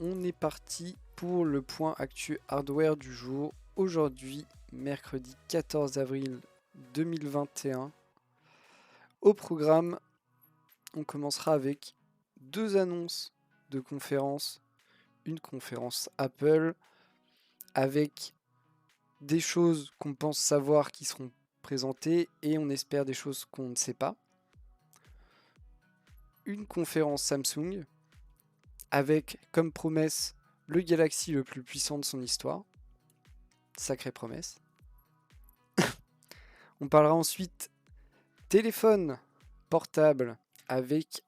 on est parti pour le point actu hardware du jour. Aujourd'hui, mercredi 14 avril 2021. Au programme, on commencera avec deux annonces de conférences. Une conférence Apple avec des choses qu'on pense savoir qui seront présentées et on espère des choses qu'on ne sait pas. Une conférence Samsung avec comme promesse le Galaxy le plus puissant de son histoire. Sacrée promesse. On parlera ensuite téléphone portable avec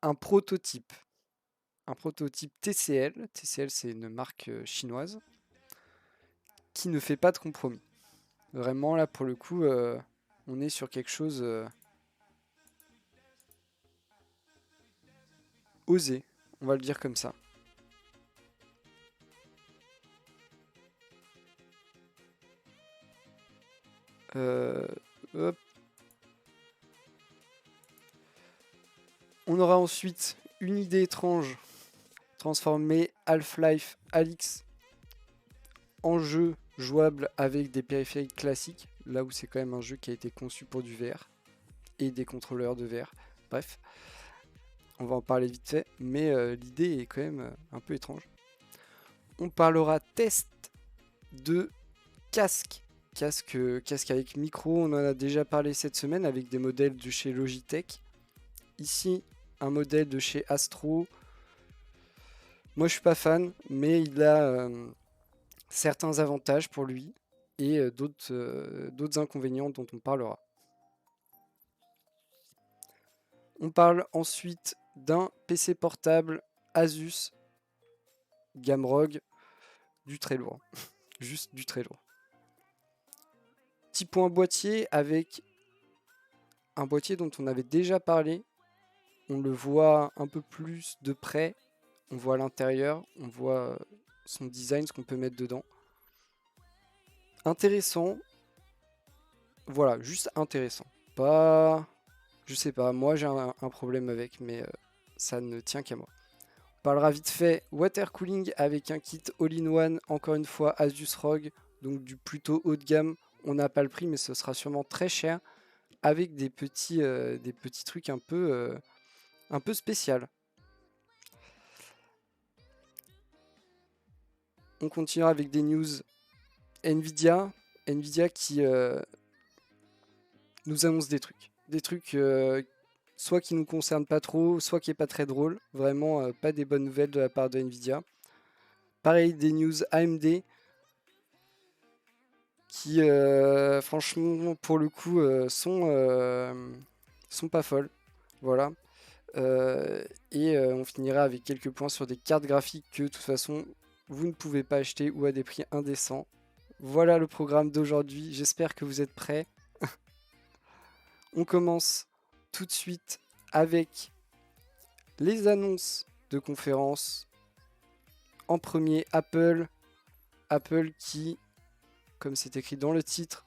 un prototype. Un prototype TCL. TCL, c'est une marque chinoise qui ne fait pas de compromis. Vraiment, là, pour le coup, on est sur quelque chose osé. On va le dire comme ça. Hop. On aura ensuite une idée étrange. Transformer Half-Life Alyx en jeu jouable avec des périphériques classiques. Là où c'est quand même un jeu qui a été conçu pour du VR. Et des contrôleurs de VR. Bref. On va en parler vite fait. Mais l'idée est quand même un peu étrange. On parlera test de casque. Casque avec micro, on en a déjà parlé cette semaine avec des modèles de chez Logitech. Ici, un modèle de chez Astro. Moi, je suis pas fan, mais il a certains avantages pour lui et d'autres inconvénients dont on parlera. On parle ensuite d'un PC portable Asus gamme ROG, du très lourd. Juste du très lourd. Petit point boîtier avec un boîtier dont on avait déjà parlé. On le voit un peu plus de près. On voit l'intérieur, on voit son design, ce qu'on peut mettre dedans. Intéressant. Voilà, juste intéressant. Pas... Je sais pas, moi j'ai un problème avec, mais ça ne tient qu'à moi. On parlera vite fait water cooling avec un kit all-in-one, encore une fois Asus ROG, donc du plutôt haut de gamme. On n'a pas le prix, mais ce sera sûrement très cher, avec des petits trucs un peu spéciaux. On continuera avec des news Nvidia. Nvidia qui nous annonce des trucs. Des trucs soit qui nous concernent pas trop, soit qui est pas très drôle. Vraiment pas des bonnes nouvelles de la part de Nvidia. Pareil, des news AMD qui franchement pour le coup sont pas folles. Voilà. Et on finira avec quelques points sur des cartes graphiques que de toute façon vous ne pouvez pas acheter ou à des prix indécents. Voilà le programme d'aujourd'hui, j'espère que vous êtes prêts. On commence tout de suite avec les annonces de conférences. En premier, Apple. Apple qui, comme c'est écrit dans le titre,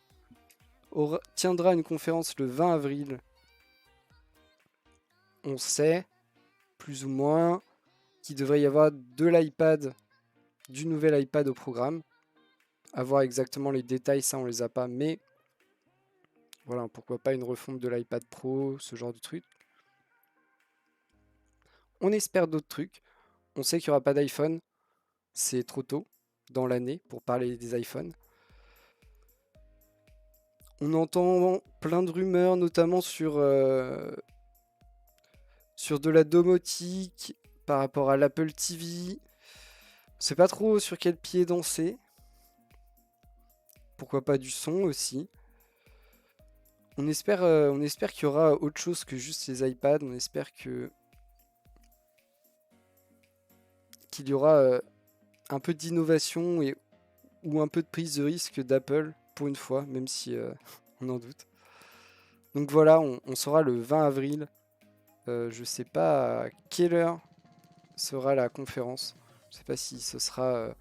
tiendra une conférence le 20 avril. On sait, plus ou moins, qu'il devrait y avoir de l'iPad, du nouvel iPad au programme. À voir exactement les détails, ça on les a pas, mais voilà, pourquoi pas une refonte de l'iPad Pro, ce genre de truc. On espère d'autres trucs. On sait qu'il n'y aura pas d'iPhone, c'est trop tôt dans l'année pour parler des iPhones. On entend plein de rumeurs, notamment sur de la domotique par rapport à l'Apple TV. On sait pas trop sur quel pied danser. Pourquoi pas du son aussi. On espère qu'il y aura autre chose que juste les iPads. On espère qu'il y aura un peu d'innovation ou un peu de prise de risque d'Apple pour une fois, même si on en doute. Donc voilà, on saura le 20 avril. Je sais pas à quelle heure sera la conférence. Je sais pas si ce sera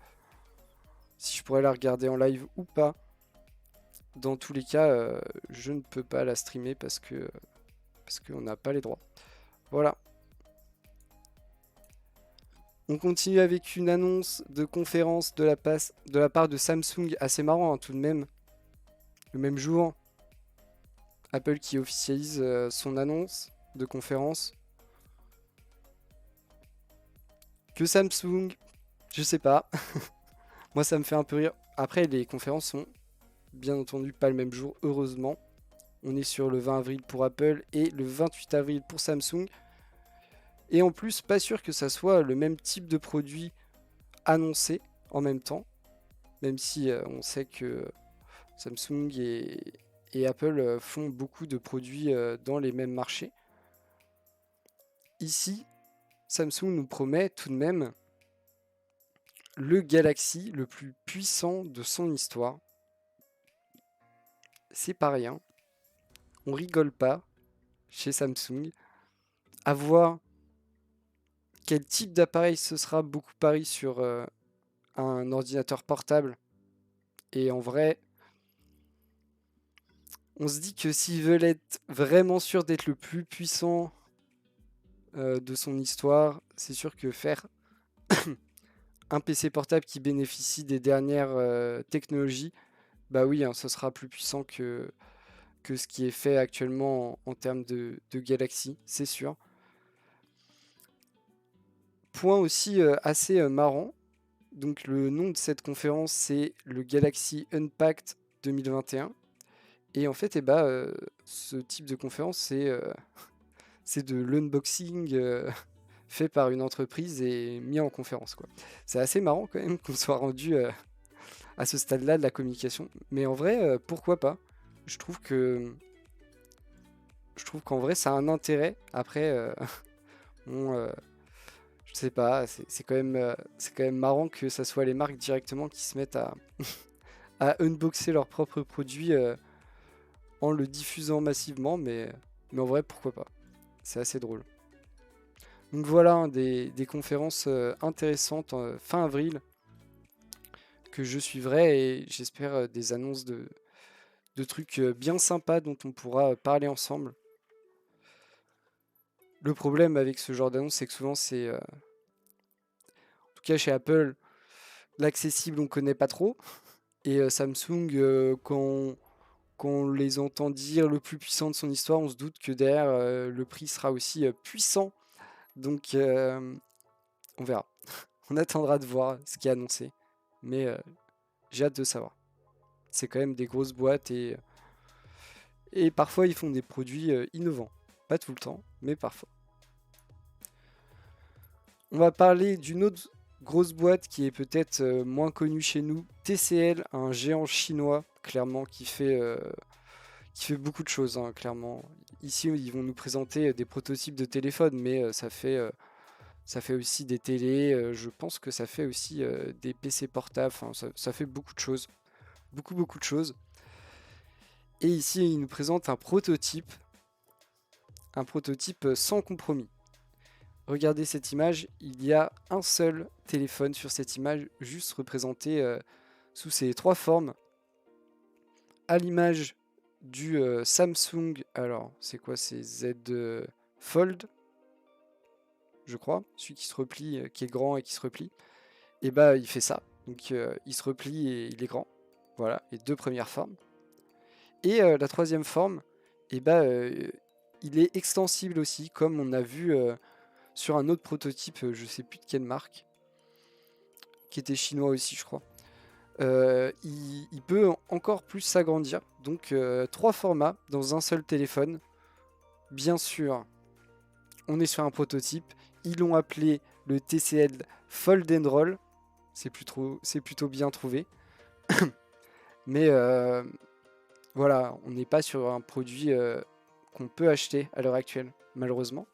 si je pourrais la regarder en live ou pas. Dans tous les cas, je ne peux pas la streamer parce qu'on n'a pas les droits. Voilà. On continue avec une annonce de conférence de la part de Samsung, assez marrant hein, tout de même. Le même jour, Apple qui officialise son annonce de conférence. Que Samsung, je sais pas. Moi ça me fait un peu rire. Après les conférences sont bien entendu pas le même jour, heureusement. On est sur le 20 avril pour Apple et le 28 avril pour Samsung. Et en plus, pas sûr que ça soit le même type de produit annoncé en même temps. Même si on sait que Samsung et Apple font beaucoup de produits dans les mêmes marchés. Ici, Samsung nous promet tout de même le Galaxy le plus puissant de son histoire. C'est pas rien. On rigole pas chez Samsung. À voir quel type d'appareil ce sera, beaucoup pareil sur un ordinateur portable. Et en vrai, on se dit que s'ils veulent être vraiment sûrs d'être le plus puissant de son histoire, c'est sûr que faire un PC portable qui bénéficie des dernières technologies, bah oui, hein, ce sera plus puissant que ce qui est fait actuellement en termes de Galaxy, c'est sûr. Point aussi assez marrant, donc le nom de cette conférence c'est le Galaxy Unpacked 2021. Et en fait, ce type de conférence, c'est de l'unboxing fait par une entreprise et mis en conférence, quoi. C'est assez marrant quand même qu'on soit rendu à ce stade-là de la communication. Mais en vrai, pourquoi pas? Je trouve qu'en vrai, ça a un intérêt. Après, bon, je sais pas, c'est quand même marrant que ça soit les marques directement qui se mettent à unboxer leurs propres produits en le diffusant massivement, mais en vrai, pourquoi pas? C'est assez drôle. Donc voilà, hein, des conférences intéressantes fin avril que je suivrai et j'espère des annonces de trucs bien sympas dont on pourra parler ensemble. Le problème avec ce genre d'annonce, c'est que souvent en tout cas chez Apple, l'accessible on connaît pas trop. Et Samsung, quand on les entend dire le plus puissant de son histoire, on se doute que derrière le prix sera aussi puissant. Donc on verra. On attendra de voir ce qui est annoncé. Mais j'ai hâte de savoir. C'est quand même des grosses boîtes et parfois ils font des produits innovants. Pas tout le temps, mais parfois. On va parler d'une autre grosse boîte qui est peut-être moins connue chez nous, TCL, un géant chinois, clairement, qui fait beaucoup de choses, hein, clairement. Ici, ils vont nous présenter des prototypes de téléphones, mais ça fait aussi des télés, je pense que ça fait aussi des PC portables, enfin, ça fait beaucoup de choses. Beaucoup, beaucoup de choses. Et ici, ils nous présentent un prototype sans compromis. Regardez cette image, il y a un seul téléphone sur cette image, juste représenté sous ces trois formes. À l'image du Samsung, alors c'est quoi, c'est Z Fold, je crois, celui qui se replie, qui est grand et qui se replie. Et bah il fait ça, donc il se replie et il est grand. Voilà, les deux premières formes. Et la troisième forme, et bah il est extensible aussi, comme on a vu sur un autre prototype, je sais plus de quelle marque, qui était chinois aussi, je crois. Il peut encore plus s'agrandir. Donc trois formats dans un seul téléphone. Bien sûr, on est sur un prototype. Ils l'ont appelé le TCL Fold and Roll. C'est plutôt bien trouvé. Mais voilà, on n'est pas sur un produit qu'on peut acheter à l'heure actuelle, malheureusement.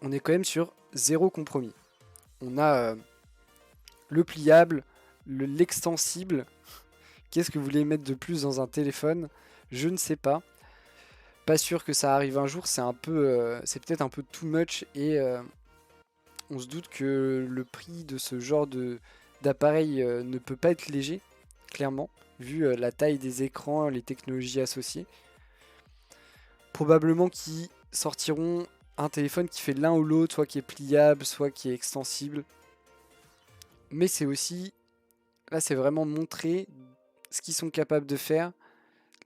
On est quand même sur zéro compromis. On a le pliable, l'extensible. Qu'est-ce que vous voulez mettre de plus dans un téléphone? Je ne sais pas. Pas sûr que ça arrive un jour. C'est peut-être un peu too much et on se doute que le prix de ce genre d'appareil ne peut pas être léger, clairement, vu la taille des écrans, les technologies associées. Probablement qu'ils sortiront un téléphone qui fait l'un ou l'autre, soit qui est pliable, soit qui est extensible. Mais c'est aussi, là c'est vraiment montrer ce qu'ils sont capables de faire,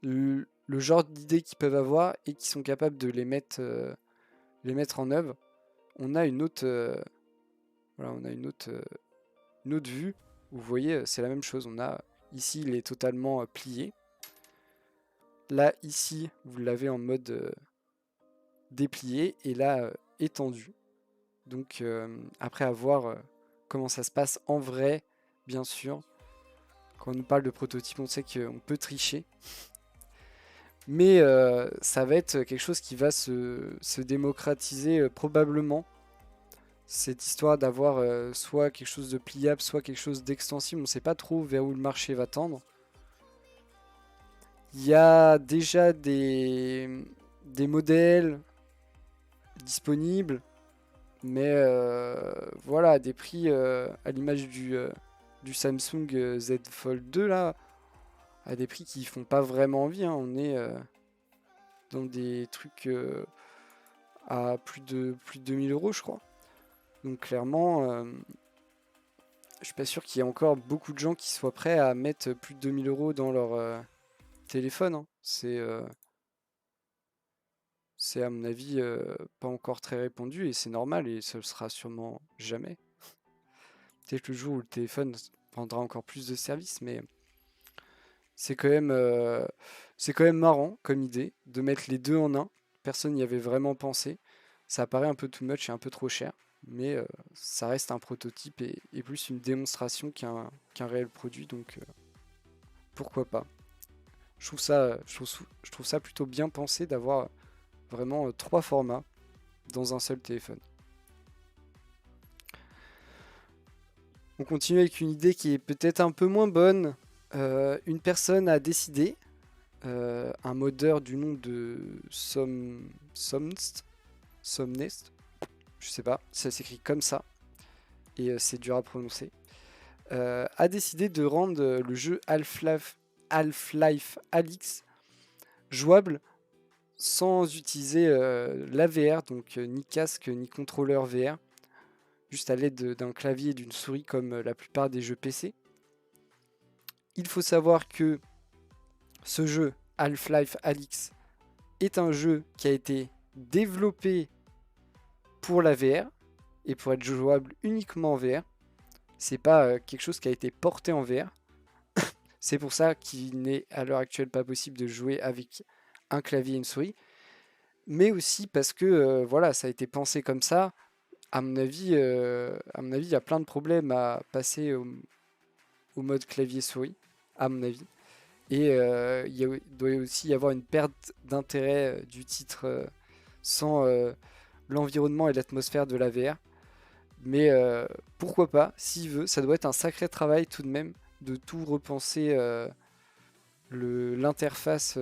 le genre d'idées qu'ils peuvent avoir et qui sont capables de les mettre en œuvre. On a une autre, voilà, on a une autre vue où vous voyez, c'est la même chose. On a ici, il est totalement plié. Là, ici, vous l'avez en mode déplié et là, étendu. Donc, après à voir comment ça se passe en vrai, bien sûr. Quand on nous parle de prototype, on sait qu'on peut tricher. Mais ça va être quelque chose qui va se démocratiser probablement. Cette histoire d'avoir soit quelque chose de pliable, soit quelque chose d'extensible, on ne sait pas trop vers où le marché va tendre. Il y a déjà des modèles disponibles, mais voilà, à des prix à l'image du Samsung Z Fold 2 là, à des prix qui font pas vraiment envie, hein. On est dans des trucs à plus de 2000 euros, je crois. Donc clairement, je suis pas sûr qu'il y ait encore beaucoup de gens qui soient prêts à mettre plus de 2000 euros dans leur téléphone, hein. C'est à mon avis pas encore très répandu et c'est normal et ce le sera sûrement jamais. Peut-être le jour où le téléphone prendra encore plus de services, mais c'est quand même marrant comme idée de mettre les deux en un. Personne n'y avait vraiment pensé. Ça paraît un peu too much et un peu trop cher, mais ça reste un prototype et plus une démonstration qu'un réel produit, donc pourquoi pas. Je trouve ça plutôt bien pensé d'avoir vraiment trois formats dans un seul téléphone. On continue avec une idée qui est peut-être un peu moins bonne. Une personne a décidé, un modeur du nom de Somnest, je sais pas, ça s'écrit comme ça, et c'est dur à prononcer, a décidé de rendre le jeu Half-Life Alyx jouable sans utiliser la VR, donc ni casque ni contrôleur VR, juste à l'aide d'un clavier et d'une souris comme la plupart des jeux PC. Il faut savoir que ce jeu, Half-Life Alyx, est un jeu qui a été développé pour la VR et pour être jouable uniquement en VR. C'est pas quelque chose qui a été porté en VR. C'est pour ça qu'il n'est à l'heure actuelle pas possible de jouer avec un clavier et une souris. Mais aussi parce que voilà, ça a été pensé comme ça. À mon avis, il y a plein de problèmes à passer au mode clavier-souris, à mon avis. Et doit aussi y avoir une perte d'intérêt du titre sans l'environnement et l'atmosphère de la VR. Mais pourquoi pas, s'il veut, ça doit être un sacré travail tout de même de tout repenser l'interface,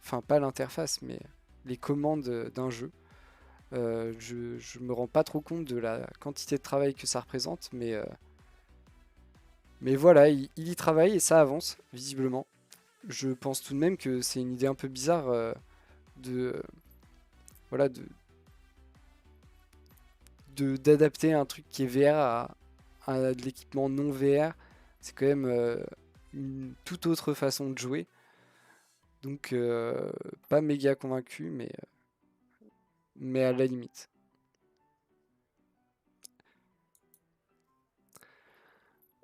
enfin pas l'interface, mais les commandes d'un jeu. Je me rends pas trop compte de la quantité de travail que ça représente, mais voilà, il y travaille et ça avance, visiblement. Je pense tout de même que c'est une idée un peu bizarre de, voilà, d'adapter un truc qui est VR à de l'équipement non VR. C'est quand même une toute autre façon de jouer. Donc pas méga convaincu, mais à la limite.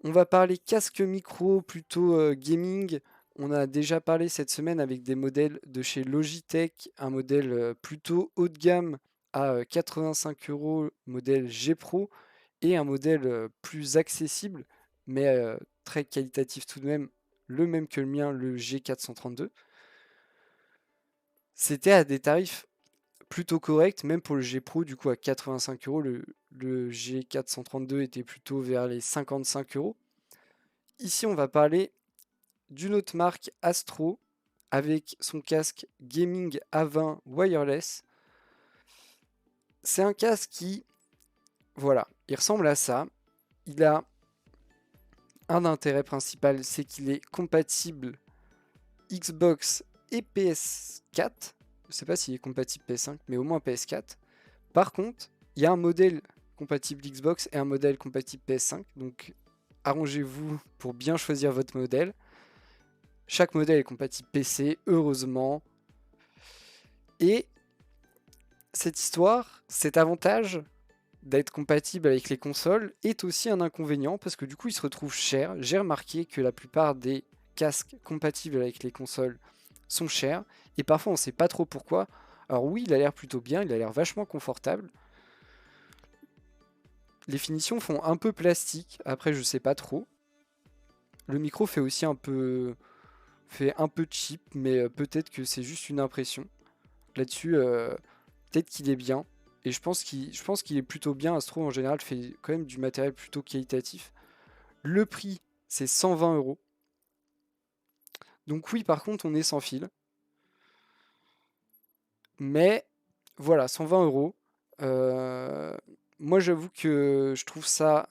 On va parler casque micro plutôt gaming. On a déjà parlé cette semaine avec des modèles de chez Logitech, un modèle plutôt haut de gamme à 85 euros, modèle G Pro, et un modèle plus accessible, mais très qualitatif tout de même, le même que le mien, le G432. C'était à des tarifs plutôt corrects, même pour le G Pro, du coup à 85 euros, le G432 était plutôt vers les 55 euros. Ici, on va parler d'une autre marque, Astro, avec son casque Gaming A20 Wireless. C'est un casque qui, voilà, il ressemble à ça. Il a un intérêt principal, c'est qu'il est compatible Xbox et PS4. Je sais pas s'il est compatible PS5, mais au moins PS4. Par contre, il y a un modèle compatible Xbox et un modèle compatible PS5. Donc arrangez-vous pour bien choisir votre modèle. Chaque modèle est compatible PC, heureusement. Et cette histoire, cet avantage d'être compatible avec les consoles est aussi un inconvénient parce que du coup il se retrouve cher. J'ai remarqué que la plupart des casques compatibles avec les consoles sont chers et parfois on sait pas trop pourquoi. Alors oui, il a l'air plutôt bien, il a l'air vachement confortable. Les finitions font un peu plastique, après je sais pas trop. Le micro fait aussi fait un peu cheap, mais peut-être que c'est juste une impression. Là-dessus, peut-être qu'il est bien. Et je pense qu'il est plutôt bien. Astro en général fait quand même du matériel plutôt qualitatif. Le prix, c'est 120 euros. Donc oui, par contre, on est sans fil. Mais voilà, 120 euros. Euh, Moi, j'avoue que je trouve ça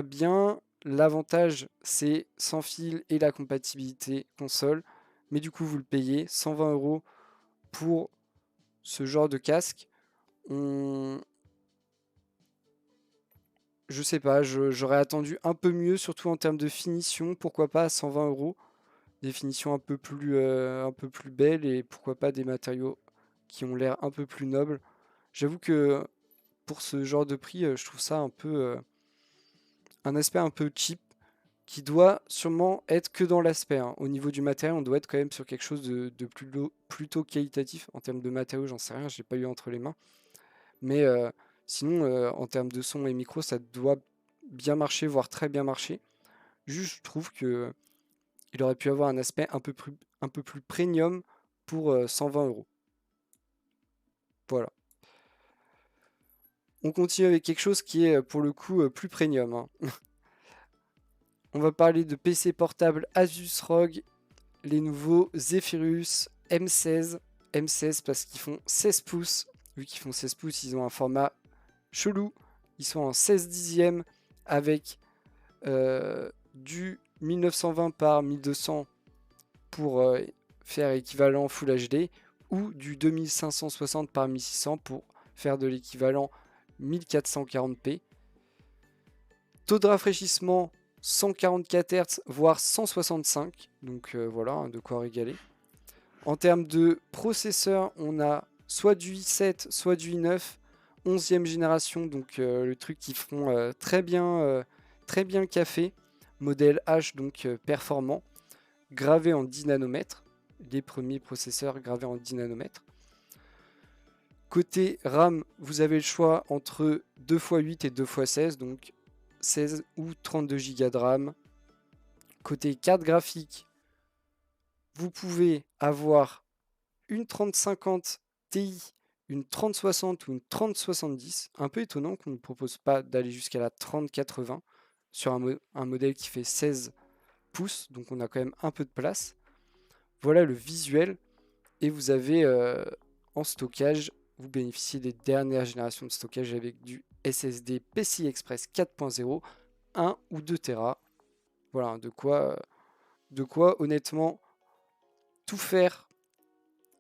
bien. L'avantage, c'est sans fil et la compatibilité console. Mais du coup, vous le payez 120 euros pour ce genre de casque. On... Je sais pas, j'aurais attendu un peu mieux, surtout en termes de finition. Pourquoi pas à 120 euros? Des finitions un peu plus belles et pourquoi pas des matériaux qui ont l'air un peu plus nobles. J'avoue que pour ce genre de prix, je trouve ça un peu un aspect un peu cheap qui doit sûrement être que dans l'aspect, hein. Au niveau du matériel, on doit être quand même sur quelque chose de plutôt qualitatif. En termes de matériaux, j'en sais rien, je l'ai pas eu entre les mains. Mais sinon, en termes de son et micro, ça doit bien marcher, voire très bien marcher. Juste, je trouve que il aurait pu avoir un aspect un peu plus premium pour 120 euros. Voilà. On continue avec quelque chose qui est pour le coup plus premium, hein. On va parler de PC portable Asus ROG, les nouveaux Zephyrus M16. M16 parce qu'ils font 16 pouces. Vu qu'ils font 16 pouces, ils ont un format chelou. Ils sont en 16 dixièmes avec du 1920 par 1200 pour faire équivalent Full HD ou du 2560 par 1600 pour faire de l'équivalent 1440p. Taux de rafraîchissement 144 Hz voire 165, donc voilà, hein, de quoi régaler. En termes de processeur, on a soit du i7, soit du i9, 11e génération, donc le truc qui font très bien café, modèle H, donc performant, gravé en 10 nanomètres, les premiers processeurs gravés en 10 nanomètres. Côté RAM, vous avez le choix entre 2x8 et 2x16, donc 16 ou 32 Go de RAM. Côté carte graphique, vous pouvez avoir une 3050 Ti, une 3060 ou une 3070. Un peu étonnant qu'on ne propose pas d'aller jusqu'à la 3080 sur un modèle qui fait 16 pouces, donc on a quand même un peu de place. Voilà le visuel. Et vous avez en stockage, vous bénéficiez des dernières générations de stockage avec du SSD PCI Express 4.0, 1 ou 2 Tera. Voilà, de quoi honnêtement tout faire.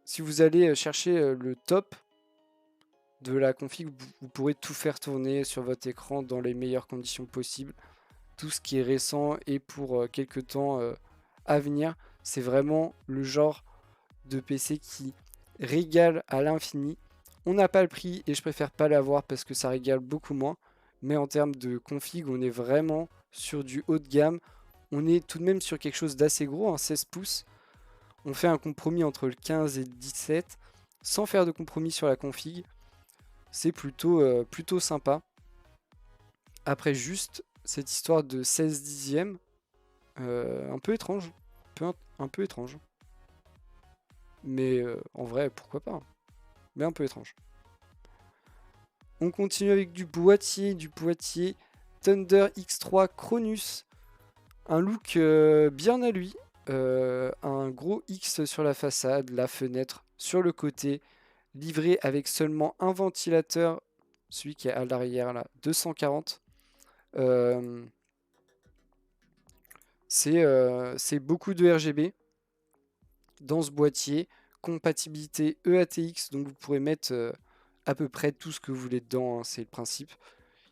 Si vous allez chercher le top de la config, vous pourrez tout faire tourner sur votre écran dans les meilleures conditions possibles. Tout ce qui est récent et pour quelques temps à venir, c'est vraiment le genre de PC qui régale à l'infini. On n'a pas le prix et je préfère pas l'avoir parce que ça régale beaucoup moins. Mais en termes de config, on est vraiment sur du haut de gamme. On est tout de même sur quelque chose d'assez gros, un 16 pouces. On fait un compromis entre le 15 et le 17 sans faire de compromis sur la config. C'est plutôt sympa. Après juste cette histoire de 16 dixièmes, un peu étrange. Un peu étrange. Mais en vrai, pourquoi pas, hein. Mais un peu étrange. On continue avec du boîtier Thunder X3 Cronus. Un look bien à lui. Un gros X sur la façade, la fenêtre sur le côté, livré avec seulement un ventilateur, celui qui est à l'arrière là, 240. Euh, c'est beaucoup de RGB dans ce boîtier. compatibilité EATX, donc vous pourrez mettre à peu près tout ce que vous voulez dedans, hein, c'est le principe.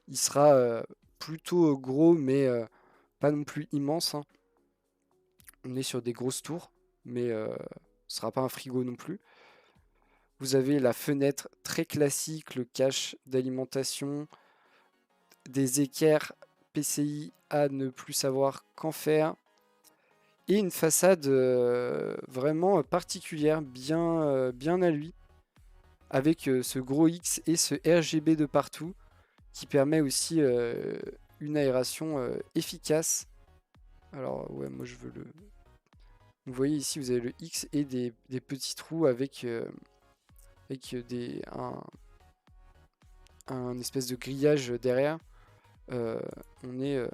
Il sera plutôt gros, mais pas non plus immense, hein. On est sur des grosses tours, mais ce sera pas un frigo non plus. Vous avez la fenêtre très classique, le cache d'alimentation, des équerres PCI à ne plus savoir qu'en faire, et une façade vraiment particulière, bien à lui, avec ce gros X et ce RGB de partout, qui permet aussi une aération efficace. Alors ouais, moi je veux le... Vous voyez ici, vous avez le X et des petits trous avec un espèce de grillage derrière. Euh, on est, euh,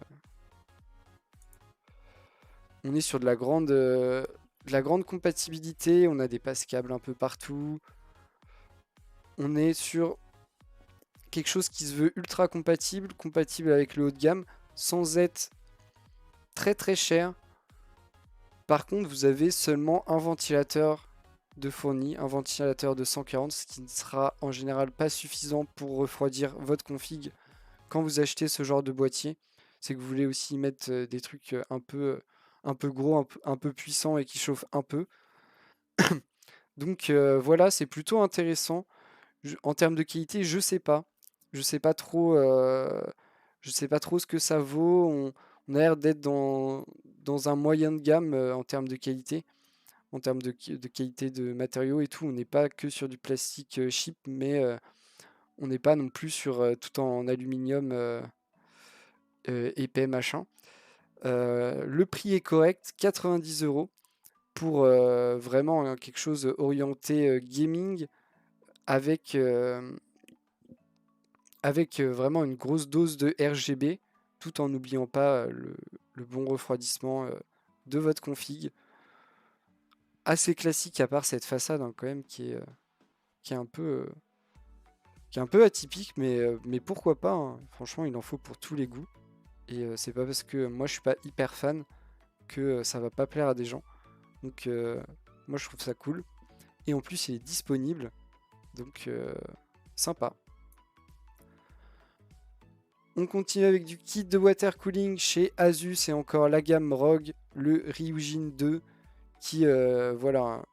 on est sur de la grande compatibilité. On a des passes-câbles un peu partout. On est sur quelque chose qui se veut ultra compatible, compatible avec le haut de gamme, sans être très très cher. Par contre, vous avez seulement un ventilateur de fourni, un ventilateur de 140, ce qui ne sera en général pas suffisant pour refroidir votre config quand vous achetez ce genre de boîtier. C'est que vous voulez aussi mettre des trucs un peu gros, un peu puissants et qui chauffent un peu. Donc voilà, c'est plutôt intéressant. En termes de qualité, je sais pas. Je sais pas trop, je sais pas trop ce que ça vaut. On a l'air d'être dans un moyen de gamme en termes de qualité, en termes de qualité de matériaux et tout. On n'est pas que sur du plastique cheap, mais on n'est pas non plus sur tout en aluminium épais machin. Le prix est correct, 90 € pour vraiment quelque chose orienté gaming avec, avec vraiment une grosse dose de RGB, tout en n'oubliant pas le bon refroidissement de votre config. Assez classique à part cette façade hein, quand même qui est un peu, qui est un peu atypique, mais pourquoi pas, hein. Franchement, il en faut pour tous les goûts. Et c'est pas parce que moi je suis pas hyper fan que ça va pas plaire à des gens. Donc moi je trouve ça cool. Et en plus il est disponible. Donc sympa. On continue avec du kit de water cooling chez Asus et encore la gamme Rogue, le Ryujin 2 qui voilà.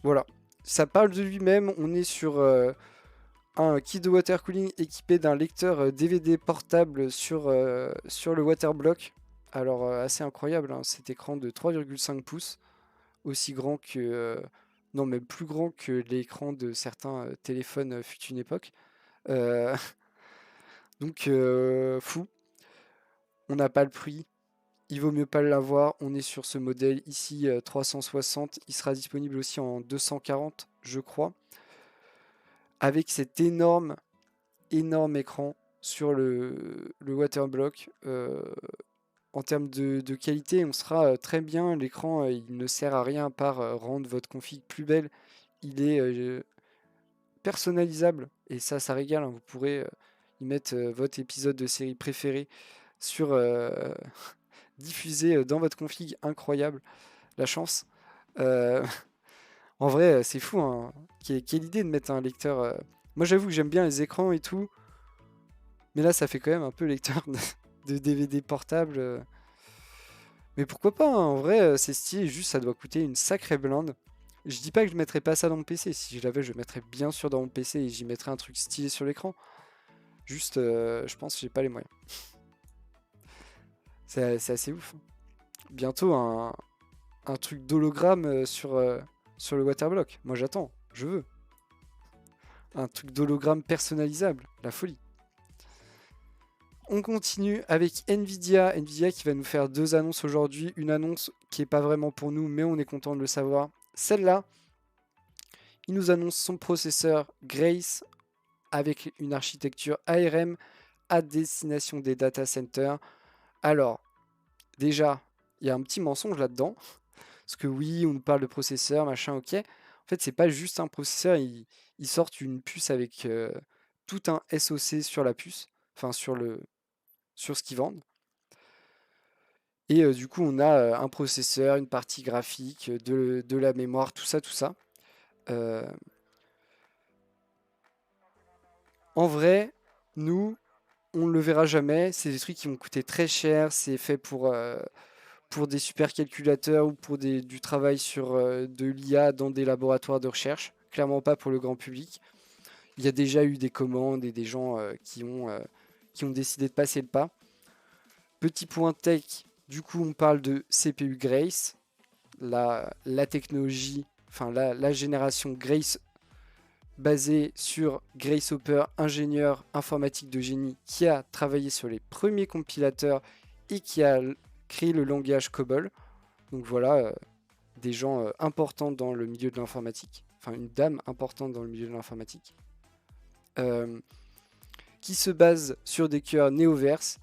Voilà. Ça parle de lui-même, on est sur un kit de water cooling équipé d'un lecteur DVD portable sur le waterblock. Alors assez incroyable, hein, cet écran de 3,5 pouces, aussi grand que... non, mais plus grand que l'écran de certains téléphones fut une époque. Euh, donc fou, on n'a pas le prix, il vaut mieux pas l'avoir. On est sur ce modèle ici 360, il sera disponible aussi en 240 je crois, avec cet énorme écran sur le waterblock. En termes de qualité, on sera très bien. L'écran, il ne sert à rien à part rendre votre config plus belle. Il est personnalisable et ça régale, hein. Vous pourrez y mettre votre épisode de série préféré sur diffusé dans votre config. Incroyable, la chance. Euh, En vrai, c'est fou, hein. Quelle idée de mettre un lecteur. Moi, j'avoue que j'aime bien les écrans et tout, mais là, ça fait quand même un peu lecteur de DVD portable. Mais pourquoi pas, hein, en vrai, c'est stylé, juste ça doit coûter une sacrée blinde. Je dis pas que je mettrais pas ça dans mon PC. Si je l'avais, je le mettrais bien sûr dans mon PC et j'y mettrais un truc stylé sur l'écran. Juste, je pense que j'ai pas les moyens. C'est assez ouf, hein. Bientôt, un truc d'hologramme sur le waterblock. Moi, j'attends, je veux. Un truc d'hologramme personnalisable, la folie. On continue avec Nvidia. Nvidia qui va nous faire deux annonces aujourd'hui. Une annonce qui n'est pas vraiment pour nous, mais on est content de le savoir. Celle-là, il nous annonce son processeur Grace avec une architecture ARM à destination des data centers. Alors, déjà, il y a un petit mensonge là-dedans. Parce que oui, on nous parle de processeur, machin, ok. En fait, c'est pas juste un processeur. Ils sortent une puce avec tout un SoC sur la puce. Enfin, sur ce qu'ils vendent. Et du coup, on a un processeur, une partie graphique, de la mémoire, tout ça, tout ça. Euh, En vrai, nous, on ne le verra jamais. C'est des trucs qui vont coûter très cher. C'est fait pour des supercalculateurs ou pour du travail sur de l'IA dans des laboratoires de recherche. Clairement pas pour le grand public. Il y a déjà eu des commandes et des gens qui ont décidé de passer le pas. Petit point tech, du coup, on parle de CPU Grace, la technologie, enfin la génération Grace basée sur Grace Hopper, ingénieur informatique de génie qui a travaillé sur les premiers compilateurs et qui a créé le langage COBOL. Donc voilà, des gens importants dans le milieu de l'informatique, enfin une dame importante dans le milieu de l'informatique, euh, qui se base sur des cœurs néoverse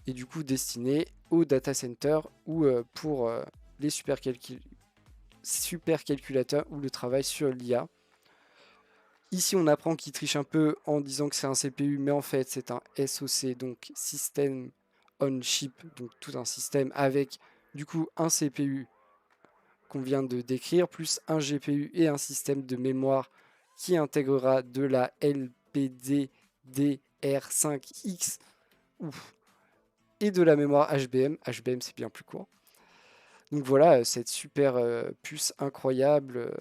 et du coup destinés aux data centers ou pour les supercalculateurs ou le travail sur l'IA. Ici, on apprend qu'il triche un peu en disant que c'est un CPU, mais en fait, c'est un SoC, donc System on Chip, donc tout un système avec du coup un CPU qu'on vient de décrire, plus un GPU et un système de mémoire qui intégrera de la LPDDR5X et de la mémoire HBM. HBM, c'est bien plus court. Donc voilà, cette super puce incroyable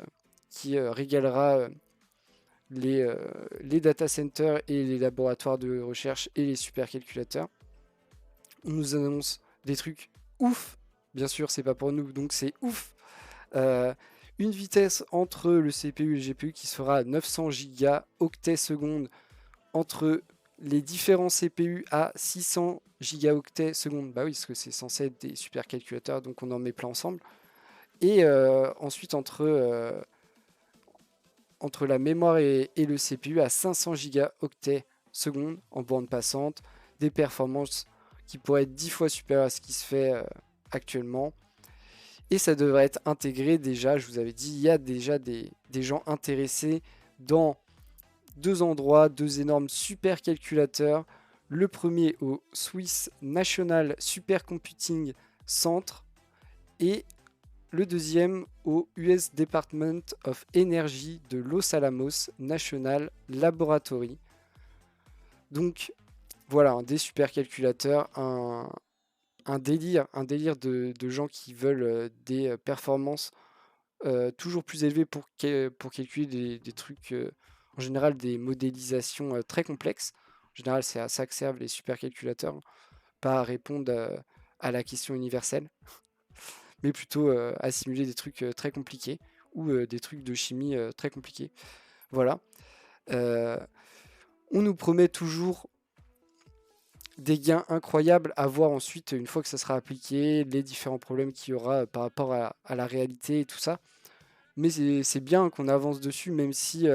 qui régalera les, euh, les data centers et les laboratoires de recherche et les supercalculateurs. On nous annonce des trucs ouf. Bien sûr, c'est pas pour nous, donc c'est ouf. Euh, une vitesse entre le CPU et le GPU qui sera à 900 gigaoctets secondes entre les différents CPU à 600 gigaoctets secondes. Bah oui, parce que c'est censé être des supercalculateurs, donc on en met plein ensemble. Et ensuite entre la mémoire et le CPU à 500 gigaoctets secondes en bande passante, des performances qui pourraient être 10 fois supérieures à ce qui se fait actuellement. Et ça devrait être intégré déjà, je vous avais dit, il y a déjà des gens intéressés dans deux endroits, deux énormes supercalculateurs. Le premier au Swiss National Supercomputing Center et le deuxième au US Department of Energy de Los Alamos National Laboratory. Donc voilà, des supercalculateurs, un délire de gens qui veulent des performances toujours plus élevées pour calculer des trucs, en général des modélisations très complexes. En général, c'est à ça que servent les supercalculateurs, hein, pas à répondre à la question universelle, mais plutôt à simuler des trucs très compliqués ou des trucs de chimie très compliqués. Voilà. Euh, on nous promet toujours des gains incroyables à voir ensuite une fois que ça sera appliqué, les différents problèmes qu'il y aura par rapport à la réalité et tout ça. Mais c'est bien qu'on avance dessus, même si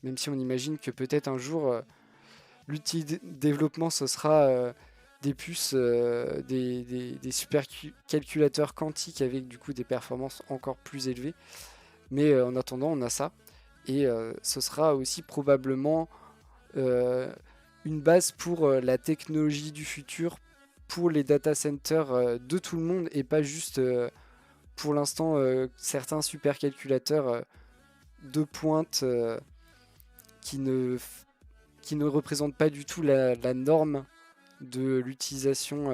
on imagine que peut-être un jour, l'outil de développement, ce sera des puces, des super calculateurs quantiques avec du coup des performances encore plus élevées. Mais en attendant, on a ça. Et ce sera aussi probablement euh, une base pour la technologie du futur, pour les data centers de tout le monde et pas juste pour l'instant certains supercalculateurs de pointe qui ne, qui ne représentent pas du tout la norme de l'utilisation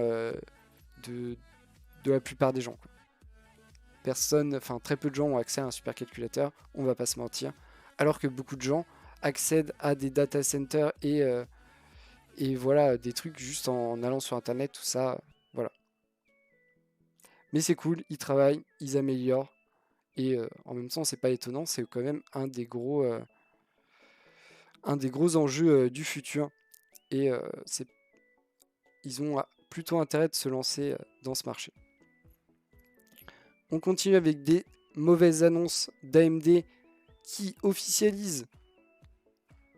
de, de la plupart des gens. Personne, enfin très peu de gens ont accès à un supercalculateur, on va pas se mentir, alors que beaucoup de gens accèdent à des data centers et voilà, des trucs juste en allant sur internet, tout ça, voilà. Mais c'est cool, ils travaillent, ils améliorent, et en même temps, c'est pas étonnant, c'est quand même un des gros enjeux du futur, et ils ont plutôt intérêt de se lancer dans ce marché. On continue avec des mauvaises annonces d'AMD qui officialisent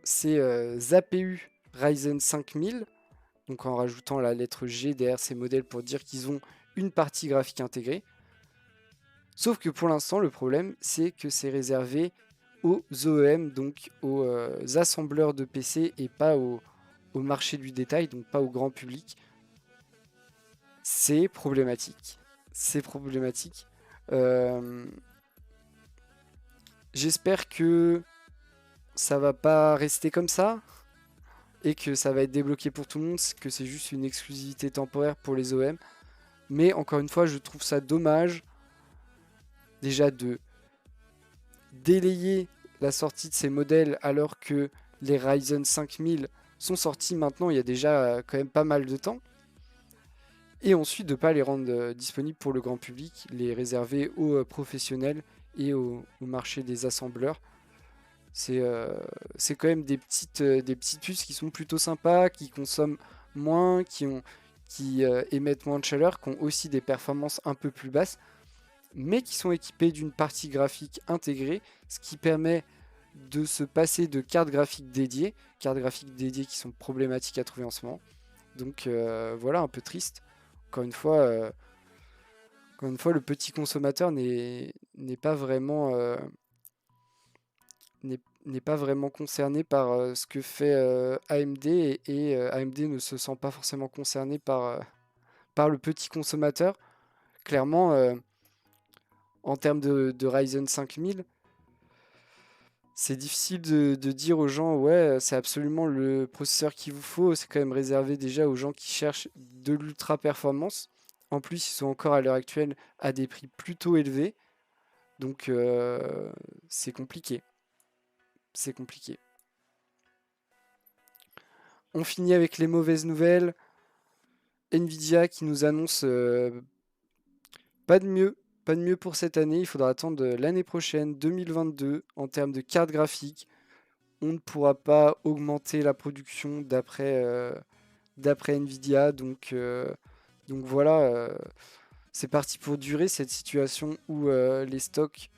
ces APU Ryzen 5000, donc en rajoutant la lettre G derrière ces modèles pour dire qu'ils ont une partie graphique intégrée. Sauf que pour l'instant, le problème, c'est que c'est réservé aux OEM, donc aux assembleurs de PC et pas au marché du détail, donc pas au grand public. c'est problématique. C'est problématique. Euh, J'espère que ça va pas rester comme ça et que ça va être débloqué pour tout le monde, que c'est juste une exclusivité temporaire pour les OM. Mais encore une fois, je trouve ça dommage déjà de délayer la sortie de ces modèles alors que les Ryzen 5000 sont sortis maintenant il y a déjà quand même pas mal de temps. Et ensuite de ne pas les rendre disponibles pour le grand public, les réserver aux professionnels et au marché des assembleurs. C'est quand même des petites puces qui sont plutôt sympas, qui consomment moins, qui émettent moins de chaleur, qui ont aussi des performances un peu plus basses, mais qui sont équipées d'une partie graphique intégrée, ce qui permet de se passer de cartes graphiques dédiées qui sont problématiques à trouver en ce moment. Donc voilà, un peu triste. Encore une fois, le petit consommateur n'est pas vraiment n'est pas vraiment concerné par ce que fait AMD et AMD ne se sent pas forcément concerné par le petit consommateur. Clairement, en termes de Ryzen 5000, c'est difficile de dire aux gens, ouais, c'est absolument le processeur qu'il vous faut. C'est quand même réservé déjà aux gens qui cherchent de l'ultra performance. En plus, ils sont encore à l'heure actuelle à des prix plutôt élevés. Donc, c'est compliqué. C'est compliqué. On finit avec les mauvaises nouvelles. Nvidia qui nous annonce pas de mieux. Pas de mieux pour cette année. Il faudra attendre l'année prochaine, 2022, en termes de carte graphique. On ne pourra pas augmenter la production d'après Nvidia. Donc voilà, c'est parti pour durer cette situation où les stocks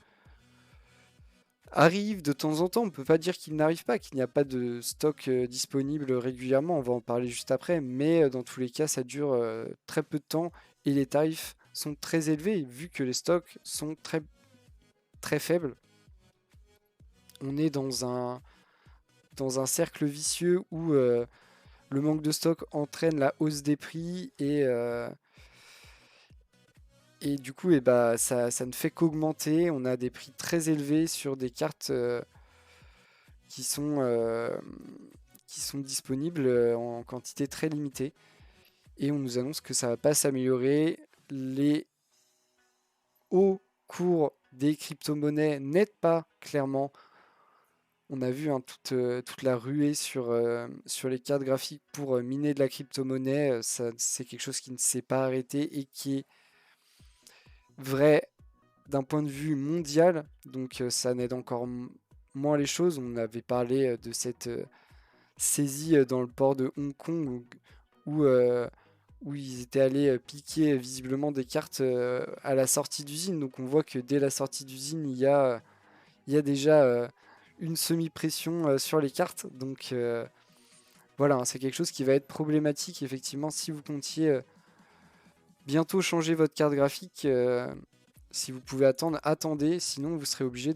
arrivent de temps en temps. On ne peut pas dire qu'ils n'arrivent pas, qu'il n'y a pas de stock disponible régulièrement. On va en parler juste après. Mais dans tous les cas, ça dure très peu de temps et les tarifs sont très élevés vu que les stocks sont très, très faibles. On est dans un cercle vicieux où le manque de stock entraîne la hausse des prix et du coup ça ne fait qu'augmenter. On a des prix très élevés sur des cartes qui sont, euh, qui sont disponibles en quantité très limitée. Et on nous annonce que ça va pas s'améliorer. Les hauts cours des crypto-monnaies n'aident pas clairement. On a vu toute la ruée sur les cartes graphiques pour miner de la crypto-monnaie. C'est quelque chose qui ne s'est pas arrêté et qui est vrai d'un point de vue mondial. Donc ça n'aide encore moins les choses. On avait parlé de cette saisie dans le port de Hong Kong où ils étaient allés piquer visiblement des cartes à la sortie d'usine. Donc on voit que dès la sortie d'usine, il y a déjà une semi-pression sur les cartes. Donc voilà, hein, c'est quelque chose qui va être problématique effectivement si vous comptiez bientôt changer votre carte graphique. Si vous pouvez attendre, attendez, sinon vous serez obligé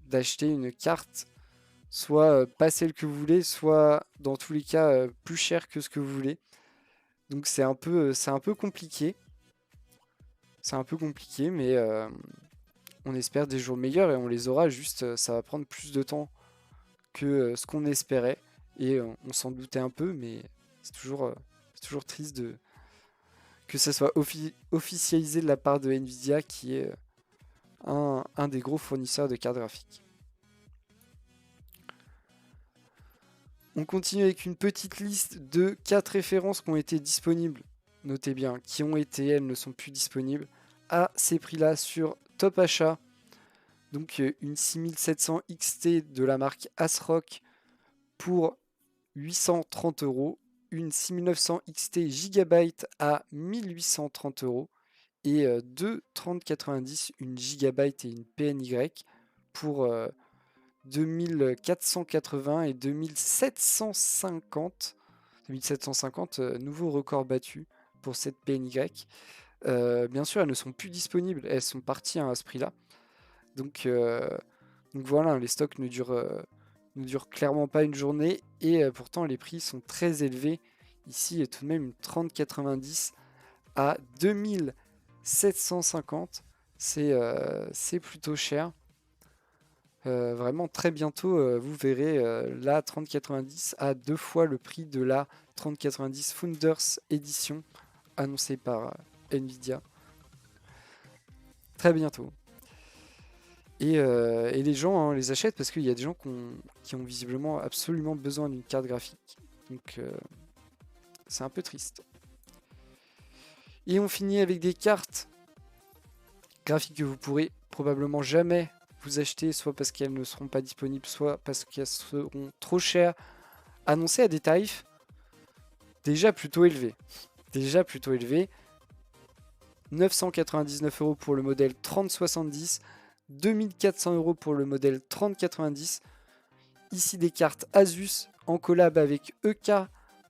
d'acheter une carte, soit pas celle que vous voulez, soit dans tous les cas plus chère que ce que vous voulez. Donc c'est un peu compliqué. C'est un peu compliqué, mais on espère des jours meilleurs et on les aura. Juste, ça va prendre plus de temps que ce qu'on espérait. Et on s'en doutait un peu, mais c'est toujours triste que ça soit officialisé de la part de Nvidia, qui est un des gros fournisseurs de cartes graphiques. On continue avec une petite liste de 4 références qui ont été disponibles. Notez bien, qui ont été, elles ne sont plus disponibles à ces prix-là sur Top Achat. Donc une 6700 XT de la marque ASRock pour 830 euros, une 6900 XT Gigabyte à 1830 euros et deux 3090, une Gigabyte et une PNY pour 2480 et 2750. 2750, nouveau record battu pour cette PNY. Bien sûr, elles ne sont plus disponibles, elles sont parties à ce prix-là. Donc voilà, les stocks ne durent clairement pas une journée et pourtant les prix sont très élevés. Ici, tout de même une 3090 à 2750. C'est plutôt cher. Vraiment très bientôt, vous verrez la 3090 à 2 fois le prix de la 3090 Founders Edition annoncée par Nvidia. Très bientôt. Et les gens les achètent parce qu'il y a des gens qui ont visiblement absolument besoin d'une carte graphique. Donc c'est un peu triste. Et on finit avec des cartes graphiques que vous pourrez probablement jamais vous acheter, soit parce qu'elles ne seront pas disponibles, soit parce qu'elles seront trop chères, annoncées à des tarifs déjà plutôt élevés. 999 € pour le modèle 3070, 2400 € pour le modèle 3090. Ici des cartes Asus en collab avec EK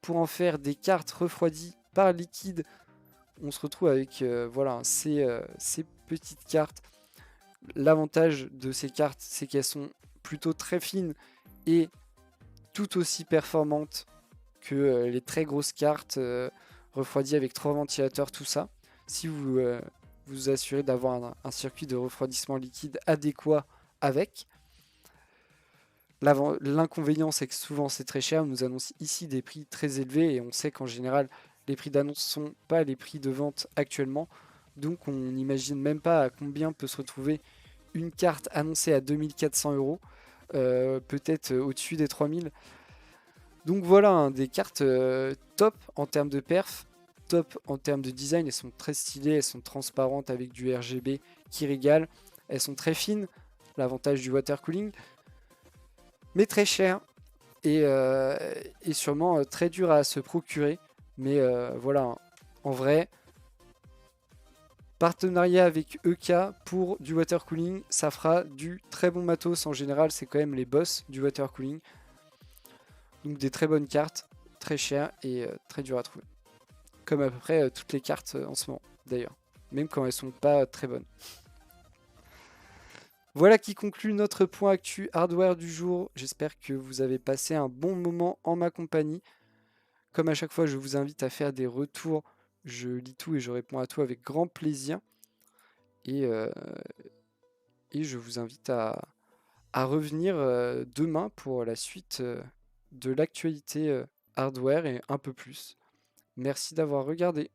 pour en faire des cartes refroidies par liquide. On se retrouve avec voilà, ces petites cartes. L'avantage de ces cartes, c'est qu'elles sont plutôt très fines et tout aussi performantes que les très grosses cartes refroidies avec 3 ventilateurs, tout ça. Si vous vous assurez d'avoir un circuit de refroidissement liquide adéquat avec. L'inconvénient, c'est que souvent c'est très cher. On nous annonce ici des prix très élevés et on sait qu'en général, les prix d'annonce ne sont pas les prix de vente actuellement. Donc on n'imagine même pas à combien peut se retrouver une carte annoncée à 2400 €, peut-être au-dessus des 3000. Donc voilà, hein, des cartes top en termes de perf, top en termes de design. Elles sont très stylées, elles sont transparentes avec du RGB qui régale. Elles sont très fines, l'avantage du water cooling, mais très chères et sûrement très dur à se procurer. Mais voilà, hein, en vrai, partenariat avec EK pour du water cooling, ça fera du très bon matos. En général, c'est quand même les boss du water cooling. Donc des très bonnes cartes, très chères et très dures à trouver. Comme à peu près toutes les cartes en ce moment, d'ailleurs. Même quand elles sont pas très bonnes. Voilà qui conclut notre point actu hardware du jour. J'espère que vous avez passé un bon moment en ma compagnie. Comme à chaque fois, je vous invite à faire des retours. Je lis tout et je réponds à tout avec grand plaisir. Et je vous invite à revenir demain pour la suite de l'actualité hardware et un peu plus. Merci d'avoir regardé.